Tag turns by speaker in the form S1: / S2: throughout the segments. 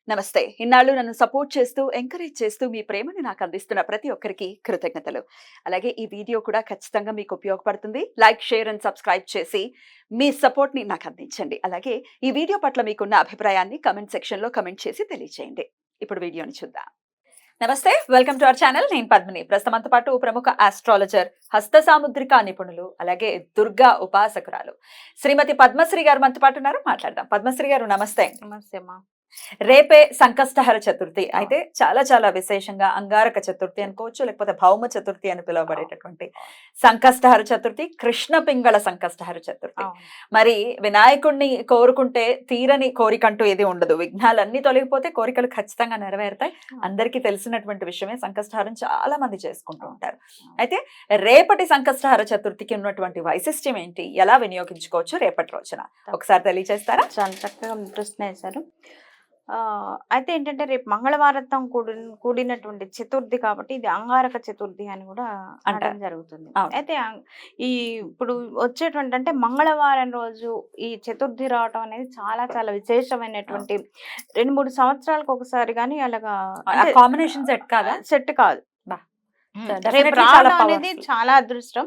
S1: నమస్తే. ఇన్నాళ్ళు నన్ను సపోర్ట్ చేస్తూ, ఎంకరేజ్ చేస్తూ మీ ప్రేమని నాకు అందిస్తున్న ప్రతి ఒక్కరికి కృతజ్ఞతలు. అలాగే ఈ వీడియో కూడా ఖచ్చితంగా మీకు ఉపయోగపడుతుంది. లైక్, షేర్ అండ్ సబ్స్క్రైబ్ చేసి మీ సపోర్ట్‌ని నాకు అందించండి. అలాగే ఈ వీడియో పట్ల మీకున్న అభిప్రాయాన్ని కామెంట్ సెక్షన్‌లో కామెంట్ చేసి తెలియజేయండి. ఇప్పుడు వీడియోని చూద్దాం. నమస్తే, వెల్కమ్ టు అవర్ ఛానల్. నేను పద్మిని. ప్రస్తుతం మనతో పాటు ప్రముఖ ఆస్ట్రాలజర్, హస్త సాముద్రిక నిపుణులు, అలాగే దుర్గా ఉపాసకురాలు శ్రీమతి పద్మశ్రీ గారు మనతో పాటు ఉన్నారు. మాట్లాడదాం. పద్మశ్రీ గారు నమస్తే.
S2: నమస్తే అమ్మా.
S1: రేపే సంకష్టహర చతుర్థి. అయితే చాలా చాలా విశేషంగా అంగారక చతుర్థి అనుకోవచ్చు, లేకపోతే భౌమ చతుర్థి అని పిలువబడేటటువంటి సంకష్టహర చతుర్థి, కృష్ణ పింగళ సంకష్టహర చతుర్థి. మరి వినాయకుడిని కోరుకుంటే తీరని కోరికంటూ ఏది ఉండదు. విఘ్నాలన్నీ తొలగిపోతే కోరికలు ఖచ్చితంగా నెరవేరుతాయి. అందరికీ తెలిసినటువంటి విషయమే. సంకష్టహారం చాలా మంది చేసుకుంటూ ఉంటారు. అయితే రేపటి సంకష్టహర చతుర్థికి ఉన్నటువంటి వైశిష్ట్యం ఏంటి, ఎలా వినియోగించుకోవచ్చు రేపటి రోజున ఒకసారి తెలియజేస్తారా?
S2: చాలా చక్కగా ప్రశ్న వేశారు. అయితే ఏంటంటే రేపు మంగళవారంతో కూడినటువంటి చతుర్థి కాబట్టి ఇది అంగారక చతుర్థి అని కూడా అనడం జరుగుతుంది. అయితే ఈ ఇప్పుడు వచ్చేటువంటి అంటే మంగళవారం రోజు ఈ చతుర్థి రావటం అనేది చాలా చాలా విశేషమైనటువంటి 2-3 సంవత్సరాలకు ఒకసారి కానీ అలాగా
S1: కాంబినేషన్ సెట్ కాదు.
S2: రేపు రావడం అనేది చాలా అదృష్టం.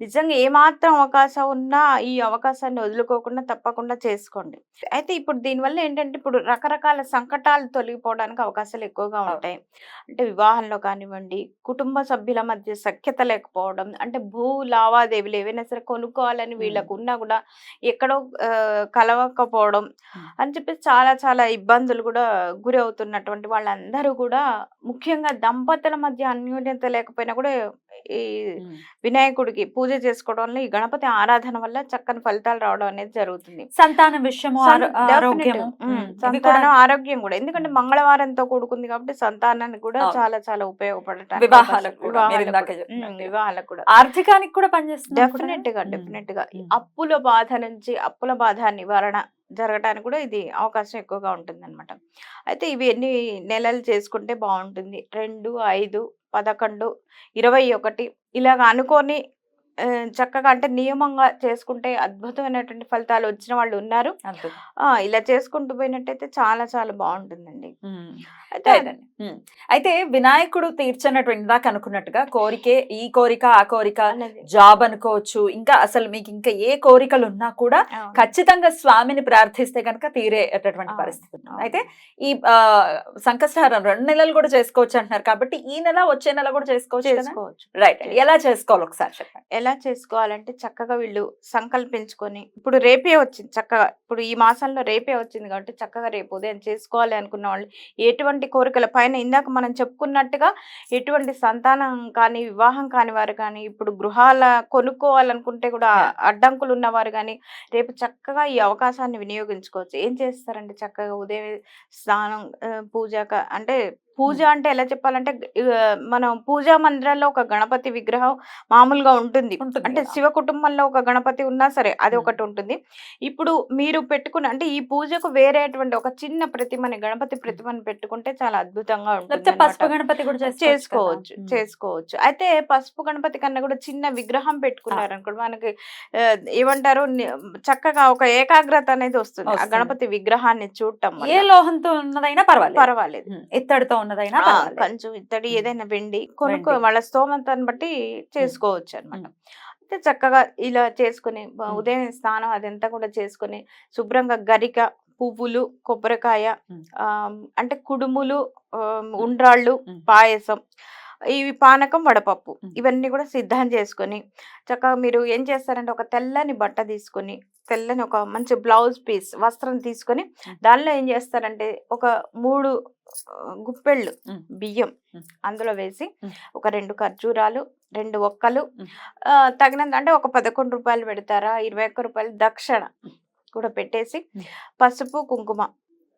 S2: నిజంగా ఏమాత్రం అవకాశం ఉన్నా ఈ అవకాశాన్ని వదులుకోకుండా తప్పకుండా చేసుకోండి. అయితే ఇప్పుడు దీనివల్ల ఏంటంటే ఇప్పుడు రకరకాల సంకటాలు తొలగిపోవడానికి అవకాశాలు ఎక్కువగా ఉంటాయి. అంటే వివాహంలో కానివ్వండి, కుటుంబ సభ్యుల మధ్య సఖ్యత లేకపోవడం, అంటే భూ లావాదేవీలు ఏవైనా సరే కొనుక్కోవాలని వీళ్ళకు ఉన్నా కూడా ఎక్కడో కలవకపోవడం అని చెప్పేసి చాలా చాలా ఇబ్బందులు కూడా గురి అవుతున్నటువంటి వాళ్ళందరూ కూడా, ముఖ్యంగా దంపతుల మధ్య అన్యోన్యత లేకపోయినా కూడా ఈ వినాయకుడికి పూజ చేసుకోవడం వల్ల, ఈ గణపతి ఆరాధన వల్ల చక్కని ఫలితాలు రావడం అనేది జరుగుతుంది.
S1: సంతానం విషయము,
S2: సంతానం ఆరోగ్యం కూడా, ఎందుకంటే మంగళవారంతో కూడుకుంది కాబట్టి సంతానానికి కూడా చాలా చాలా ఉపయోగపడటానికి, వివాహాలకు కూడా,
S1: ఆర్థికానికి కూడా పనిచేస్తుంది.
S2: డెఫినెట్ గా అప్పుల బాధ నుంచి, అప్పుల బాధ నివారణ జరగడానికి కూడా ఇది అవకాశం ఎక్కువగా ఉంటుంది అనమాట. అయితే ఇవి ఎన్ని నెలలు చేసుకుంటే బాగుంటుంది? 2, 5, 11, 21 ఇలాగ అనుకొని చక్కగా అంటే నియమంగా చేసుకుంటే అద్భుతమైనటువంటి ఫలితాలు వచ్చిన వాళ్ళు ఉన్నారు. ఇలా చేసుకుంటూ పోయినట్టయితే చాలా చాలా బాగుంటుందండి.
S1: అయితే వినాయకుడు తీర్చనటువంటి దాకా అనుకున్నట్టుగా ఈ కోరిక ఆ కోరిక, జాబ్ అనుకోవచ్చు, ఇంకా అసలు మీకు ఇంకా ఏ కోరికలు ఉన్నా కూడా ఖచ్చితంగా స్వామిని ప్రార్థిస్తే కనుక తీరేటటువంటి పరిస్థితి. అయితే ఈ సంకష్టహారం 2 నెలలు కూడా చేసుకోవచ్చు అంటున్నారు కాబట్టి ఈ నెల వచ్చే నెల కూడా చేసుకోవచ్చు. రైట్. ఎలా చేసుకోవాలి ఒకసారి చెప్పండి.
S2: ఎలా చేసుకోవాలంటే చక్కగా వీళ్ళు సంకల్పించుకొని, ఇప్పుడు రేపే వచ్చింది, చక్కగా ఇప్పుడు ఈ మాసంలో రేపే వచ్చింది కాబట్టి చక్కగా రేపు ఉదయం చేసుకోవాలి అనుకున్న వాళ్ళు ఎటువంటి కోరికల పైన ఇందాక మనం చెప్పుకున్నట్టుగా ఎటువంటి సంతానం కానీ, వివాహం కాని వారు కానీ, ఇప్పుడు గృహాల కొనుక్కోవాలనుకుంటే కూడా అడ్డంకులు ఉన్నవారు కానీ రేపు చక్కగా ఈ అవకాశాన్ని వినియోగించుకోవచ్చు. ఏం చేస్తారంటే చక్కగా ఉదయం స్నానం, అంటే పూజ అంటే ఎలా చెప్పాలంటే మనం పూజా మందిరాల్లో ఒక గణపతి విగ్రహం మామూలుగా ఉంటుంది. అంటే శివ కుటుంబంలో ఒక గణపతి ఉన్నా సరే అది ఒకటి ఉంటుంది. ఇప్పుడు మీరు పెట్టుకున్న అంటే ఈ పూజకు వేరేటువంటి ఒక చిన్న ప్రతిమని, గణపతి ప్రతిమని పెట్టుకుంటే చాలా అద్భుతంగా ఉంటుంది.
S1: పసుపు గణపతి కూడా
S2: చేసుకోవచ్చు. అయితే పసుపు గణపతి కన్నా కూడా చిన్న విగ్రహం పెట్టుకున్నారు అనుకోండి, మనకి ఏమంటారు, చక్కగా ఒక ఏకాగ్రత అనేది వస్తుంది ఆ గణపతి విగ్రహాన్ని చూడటం.
S1: ఏ లోహంతో ఉన్నదైనా పర్వాలేదు, ఇత్తడితో ఉన్నదైనా,
S2: కంచు, ఇత్తడి, ఏదైనా వెండి కొనుక్కో, వాళ్ళ స్తోమతను బట్టి చేసుకోవచ్చు అనమాట. అయితే చక్కగా ఇలా చేసుకుని ఉదయం స్నానం అదంతా కూడా చేసుకుని శుభ్రంగా గరిక, పువ్వులు, కొబ్బరికాయ, అంటే కుడుములు, ఉండ్రాళ్ళు, పాయసం, ఇవి పానకం, వడపప్పు, ఇవన్నీ కూడా సిద్ధం చేసుకొని చక్కగా మీరు ఏం చేస్తారంటే ఒక తెల్లని బట్ట తీసుకొని, తెల్లని ఒక మంచి బ్లౌజ్ పీస్ వస్త్రం తీసుకొని దానిలో ఏం చేస్తారంటే ఒక 3 గుప్పెళ్ళు బియ్యం అందులో వేసి, ఒక 2 ఖర్జూరాలు, 2 ఒక్కలు, తగినంత అంటే ఒక 11 రూపాయలు పెడతారా, 21 రూపాయలు దక్షిణ కూడా పెట్టేసి, పసుపు కుంకుమ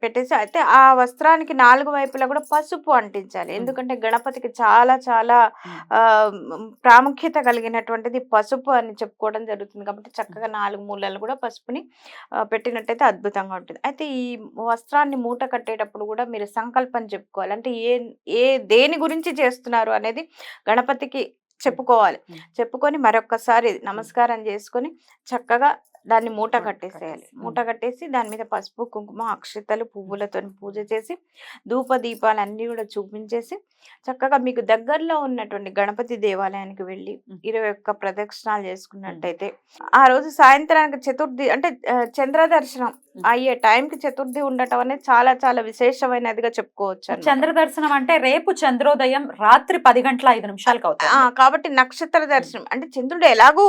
S2: పెట్టేసి, అయితే ఆ వస్త్రానికి 4 వైపులా కూడా పసుపు అంటించాలి. ఎందుకంటే గణపతికి చాలా చాలా ప్రాముఖ్యత కలిగినటువంటిది పసుపు అని చెప్పుకోవడం జరుగుతుంది కాబట్టి చక్కగా 4 మూలలు కూడా పసుపుని పెట్టినట్టయితే అద్భుతంగా ఉంటుంది. అయితే ఈ వస్త్రాన్ని మూట కట్టేటప్పుడు కూడా మీరు సంకల్పం చెప్పుకోవాలి. అంటే దేని గురించి చేస్తున్నారు అనేది గణపతికి చెప్పుకోవాలి. చెప్పుకొని మరొక్కసారి నమస్కారం చేసుకొని చక్కగా దాన్ని మూట
S1: మూట
S2: కట్టేసేయాలి.
S1: కట్టేసి.
S2: మూట కట్టేసి దాని మీద పసుపు, కుంకుమ, అక్షతలు, పువ్వులతోని పూజ చేసి, ధూప దీపాలన్నీ కూడా చూపించేసి, చక్కగా మీకు దగ్గరలో ఉన్నటువంటి గణపతి దేవాలయానికి వెళ్ళి 21 ప్రదక్షిణాలు చేసుకున్నట్టయితే, ఆ రోజు సాయంత్రానికి చతుర్థి అంటే చంద్ర దర్శనం అయ్యే టైంకి చతుర్థి ఉండటం అనేది చాలా చాలా విశేషమైనదిగా చెప్పుకోవచ్చు అన్నమాట.
S3: చంద్ర దర్శనం అంటే రేపు చంద్రోదయం రాత్రి 10 గంటల 5 నిమిషాలకు అవుతుంది.
S2: కాబట్టి నక్షత్ర దర్శనం అంటే చంద్రుడు ఎలాగూ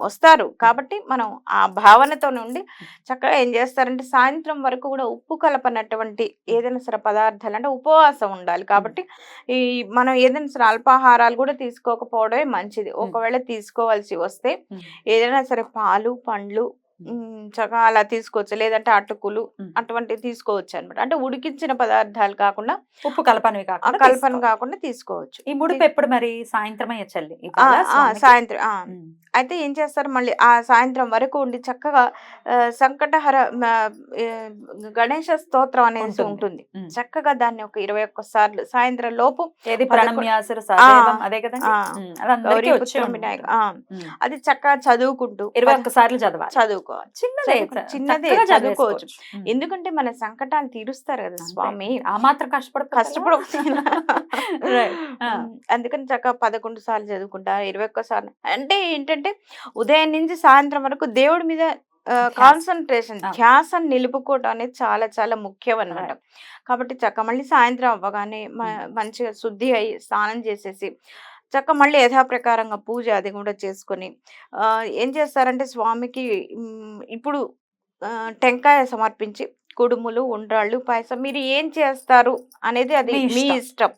S2: వస్తారు కాబట్టి మనం ఆ భావనతో నుండి చక్కగా ఏం చేస్తారంటే సాయంత్రం వరకు కూడా ఉప్పు కలపనటువంటి ఏదైనా సరే పదార్థాలు అంటే ఉపవాసం ఉండాలి కాబట్టి ఈ మనం ఏదైనా సరే అల్పాహారాలు కూడా తీసుకోకపోవడమే మంచిది. ఒకవేళ తీసుకోవాల్సి వస్తే ఏదైనా సరే పాలు, పండ్లు చక్కగా అలా తీసుకోవచ్చు. లేదంటే అటుకులు అటువంటివి తీసుకోవచ్చు అనమాట. అంటే ఉడికించిన పదార్థాలు కాకుండా
S3: ఉప్పు కలపనివి
S2: ఆ
S3: కాకుండా
S2: కల్పన
S3: తీసుకోవాలి.
S2: కాకుండా తీసుకోవచ్చు.
S3: ఈ ముడుపు ఎప్పుడు మరి సాయంత్రమే చెల్లి
S2: సాయంత్రం అయితే ఏం చేస్తారు మళ్ళీ ఆ సాయంత్రం వరకు ఉండి చక్కగా సంకటహర గణేష స్తోత్రం అనేది ఉంటుంది. చక్కగా దాన్ని ఒక 21 సార్లు సాయంత్రం లోపు
S3: ఏది
S2: 11
S3: ప్రణమ్యాసుర సదేవం అదే కదండి. అది అందరికీ
S2: గౌరీ
S3: వచ్చే
S2: పుత్ర
S3: ఉంటుంది.
S2: వినాయక అది చక్కగా చదువుకుంటూ
S3: 21 సార్లు చదవాలి.
S2: చదువుకోవాలి.
S3: చిన్నదే
S2: చిన్నదే
S3: చక్కగా
S2: చదువుకోవచ్చు.
S3: చదివేసుకోవచ్చు.
S2: ఎందుకంటే మన సంకటాలు తీరుస్తారు కదా స్వామి.
S3: ఆ మాత్రం కష్టపడ
S2: అందుకని చక్కగా 11 సార్లు చదువుకుంటా 21 సార్లు అంటే ఏంటంటే ఉదయం నుంచి సాయంత్రం వరకు దేవుడి మీద కాన్సన్ట్రేషన్ ధ్యాసను నిలుపుకోవడం అనేది చాలా చాలా ముఖ్యం అన్నమాట. కాబట్టి చక్కగా మళ్ళీ సాయంత్రం అవ్వగానే మంచిగా శుద్ధి అయ్యి స్నానం చేసేసి చక్కగా మళ్ళీ యథాప్రకారంగా పూజ అది కూడా చేసుకొని ఏం చేస్తారంటే స్వామికి ఇప్పుడు టెంకాయ సమర్పించి కుడుములు, ఉండ్రాళ్ళు, పాయసం మీరు ఏం చేస్తారు అనేది అది మీ ఇష్టం.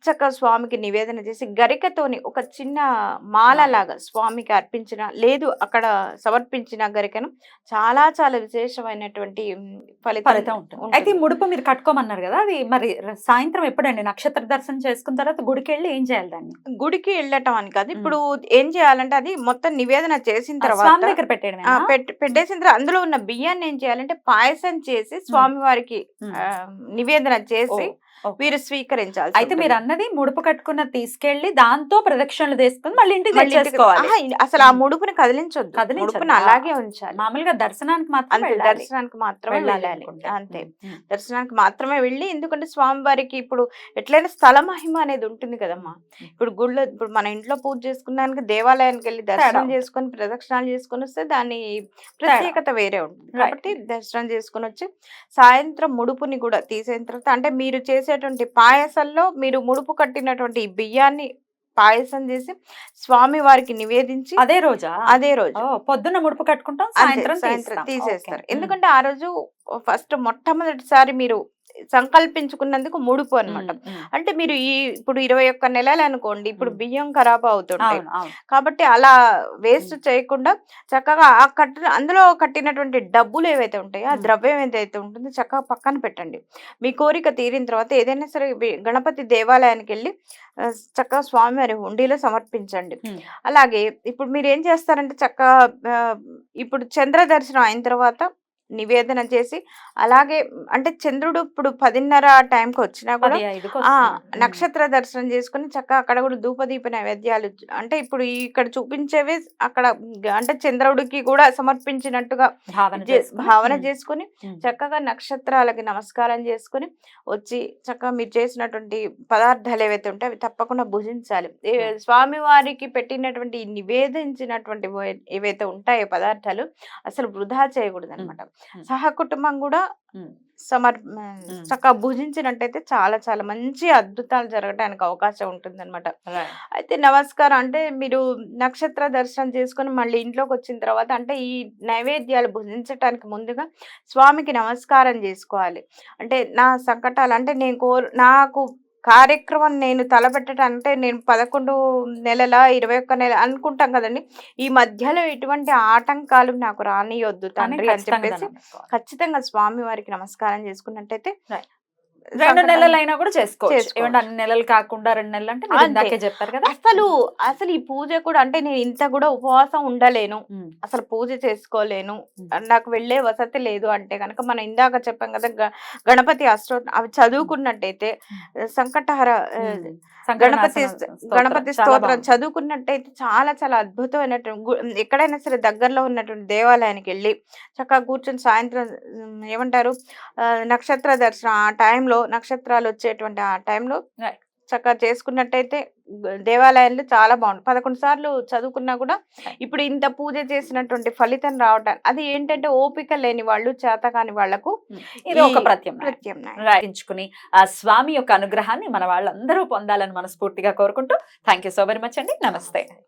S2: చక్కగా స్వామికి నివేదన చేసి గరికతోని ఒక చిన్న మాల లాగా స్వామికి అర్పించిన లేదు అక్కడ సమర్పించిన గరికను చాలా చాలా విశేషమైనటువంటి
S3: ఫలితం ఉంటుంది. అయితే ఈ ముడుపు మీరు కట్టుకోమన్నారు కదా, అది మరి సాయంత్రం ఎప్పుడండి నక్షత్ర దర్శనం చేసుకున్న తర్వాత గుడికి వెళ్ళి ఏం చేయాలి దాన్ని?
S2: గుడికి వెళ్ళటం అని కాదు, ఇప్పుడు ఏం చేయాలంటే అది మొత్తం నివేదన చేసిన తర్వాత
S3: దగ్గర పెట్టేయడం
S2: పెట్టేసిన తర్వాత అందులో ఉన్న బియ్యాన్ని ఏం చేయాలంటే పాయసం చేసి స్వామి వారికి నివేదన చేసి వీరు స్వీకరించాలి.
S3: అయితే మీరు అన్నది ముడుపు కట్టుకున్న తీసుకెళ్లి దాంతో ప్రదక్షిణలు తీసుకుని మళ్ళీ ఇంటికి తెచ్చేసుకోవాలి.
S2: అసలు ఆ ముడుపుని కదిలించొద్దు, ముడుపుని అలాగే ఉంచాలి.
S3: మామూలుగా దర్శనానికి మాత్రమే
S2: దర్శనానికి మాత్రమే వెళ్ళాలి అంతే. దర్శనానికి మాత్రమే వెళ్ళి, ఎందుకంటే స్వామి వారికి ఇప్పుడు ఎట్లయినా స్థల మహిమ అనేది ఉంటుంది కదమ్మా. ఇప్పుడు గుళ్ళో ఇప్పుడు మన ఇంట్లో పూజ చేసుకున్నానికి దేవాలయానికి వెళ్ళి దర్శనం చేసుకొని ప్రదక్షిణాలు చేసుకొని వస్తే దాని ప్రత్యేకత వేరే ఉంటుంది. కాబట్టి దర్శనం చేసుకొని వచ్చి సాయంత్రం ముడుపుని కూడా తీసేసిన తర్వాత అంటే మీరు చేసేటువంటి పాయసంలో మీరు ముడుపు కట్టినటువంటి బియ్యాన్ని పాయసం చేసి స్వామి వారికి నివేదించి అదే రోజు
S3: పొద్దున్న ముడుపు కట్టుకుంటాం,
S2: సాయంత్రం తీసేస్తారు. ఎందుకంటే ఆ రోజు ఫస్ట్ మొట్టమొదటిసారి మీరు సంకల్పించుకున్నందుకు ముడుపు అన్నమాట. అంటే మీరు ఇప్పుడు 21 నెలలు అనుకోండి, ఇప్పుడు బియ్యం ఖరాబ్ అవుతుంటాయి కాబట్టి అలా వేస్ట్ చేయకుండా చక్కగా అందులో కట్టినటువంటి డబ్బులు ఏవైతే ఉంటాయో ఆ ద్రవ్యం ఏదైతే ఉంటుందో చక్కగా పక్కన పెట్టండి. మీ కోరిక తీరిన తర్వాత ఏదైనా సరే గణపతి దేవాలయానికి వెళ్ళి చక్కగా స్వామివారి హుండీలో సమర్పించండి. అలాగే ఇప్పుడు మీరు ఏం చేస్తారంటే చక్కగా ఇప్పుడు చంద్ర దర్శనం అయిన తర్వాత నివేదన చేసి అలాగే అంటే చంద్రుడు ఇప్పుడు 10:30 టైంకి వచ్చినా కూడా నక్షత్ర దర్శనం చేసుకుని చక్కగా అక్కడ కూడా ధూపదీప నైవేద్యాలు అంటే ఇప్పుడు ఇక్కడ చూపించేవి అక్కడ అంటే చంద్రుడికి కూడా సమర్పించినట్టుగా భావన చేసుకుని చక్కగా నక్షత్రాలకి నమస్కారం చేసుకుని వచ్చి చక్కగా మీరు చేసినటువంటి పదార్థాలు ఏవైతే ఉంటాయి అవి తప్పకుండా భుజించాలి. స్వామి వారికి పెట్టినటువంటి నివేదించినటువంటి ఏవైతే ఉంటాయో పదార్థాలు అసలు వృధా చేయకూడదు అనమాట. సహకుటుంబం కూడా చక్కగా భుజించినట్టయితే చాలా చాలా మంచి అద్భుతాలు జరగడానికి అవకాశం ఉంటుంది అనమాట. అయితే నమస్కారం అంటే మీరు నక్షత్ర దర్శనం చేసుకుని మళ్ళీ ఇంట్లోకి వచ్చిన తర్వాత అంటే ఈ నైవేద్యాలు భుజించటానికి ముందుగా స్వామికి నమస్కారం చేసుకోవాలి. అంటే నా సంకటాలు అంటే నాకు కార్యక్రమం నేను తలపెట్టడం అంటే నేను 11 నెలల 21 నెల అనుకుంటాం కదండి, ఈ మధ్యలో ఎటువంటి ఆటంకాలు నాకు రానియొద్దు తండ్రి అని చెప్పేసి ఖచ్చితంగా స్వామి వారికి నమస్కారం చేసుకున్నట్టయితే
S3: 2 నెలలైనా కూడా చేసుకోవచ్చు.
S2: చేసుకోవచ్చు.
S3: ఏమంటే అన్ని నెలలు కాకుండా 2 నెలలు అంటే మీరు
S2: అంతే.
S3: ఇందాకే చెప్పారు కదా.
S2: అసలు ఈ పూజ కూడా అంటే నేను ఇంత కూడా ఉపవాసం ఉండలేను,
S3: ఉమ్,
S2: అసలు పూజ చేసుకోలేను,
S3: ఉమ్.
S2: నాకు వెళ్ళే వసతి లేదు అంటే కనుక మనం ఇందాక చెప్పాం కదా గణపతి అష్టోత్తరం అవి చదువుకున్నట్టయితే సంకటహర
S3: ఉమ్.
S2: గణపతి
S3: సంకటనాశన స్తోత్రం
S2: గణపతి
S3: చాలా
S2: స్తోత్రం
S3: బాగుంది.
S2: చదువుకున్నట్టయితే చాలా చాలా అద్భుతమైనటువంటి ఎక్కడైనా సరే దగ్గరలో ఉన్నటువంటి దేవాలయానికి వెళ్ళి చక్కగా కూర్చొని సాయంత్రం ఏమంటారు నక్షత్ర దర్శనం ఆ టైంలో నక్షత్రాలు వచ్చేటువంటి ఆ టైంలో
S3: Right.
S2: చక్కగా చేసుకున్నట్టయితే దేవాలయాలు చాలా బాగుంది. 11 సార్లు చదువుకున్నా కూడా ఇప్పుడు ఇంత పూజ చేసినటువంటి ఫలితం రావటానికి అది ఏంటంటే ఓపిక లేని వాళ్ళు, చేతకాని వాళ్లకు
S3: ఇది ఒక
S2: ఈ
S3: ప్రత్యామ్నాయం
S2: ప్రత్యామ్నాయం.
S3: రాయించుకుని ఆ స్వామి యొక్క అనుగ్రహాన్ని మన వాళ్ళందరూ పొందాలని మనస్ఫూర్తిగా కోరుకుంటూ thank you so very much అండి. నమస్తే.